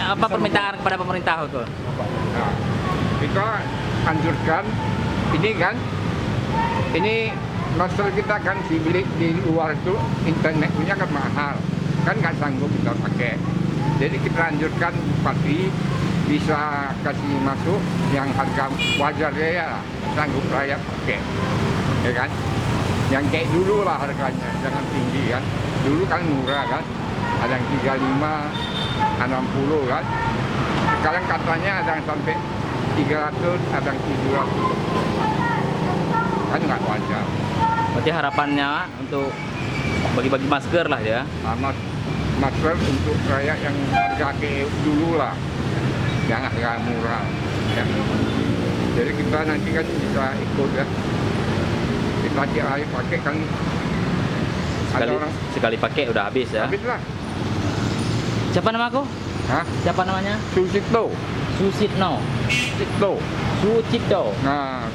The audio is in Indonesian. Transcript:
apa permintaan kepada pemerintah itu? Nah, kita anjurkan ini kan, ini master kita kan beli di luar itu internet punya kan mahal, kan nggak sanggup kita pakai. Jadi kita anjurkan bupati bisa kasih masuk yang harga wajar ya, sanggup rakyat pakai, ya kan? Yang kayak dulu lah harganya, jangan tinggi kan. Dulu kan murah kan, ada yang 35, 60 kan. Sekarang katanya ada yang sampai 300, ada yang 700. Kan nggak wajar. Berarti harapannya untuk bagi-bagi masker lah ya. Masker untuk rakyat yang harga kayak dulu lah, yang harga murah. Ya. Jadi kita nanti kan bisa ikut ya. Kita tiap pakai kan. Sekali pakai udah habis ya. Habis lah. Siapa nama aku? Hah? Siapa namanya? Susito. Susitno. Susito. Sucipto. Nah,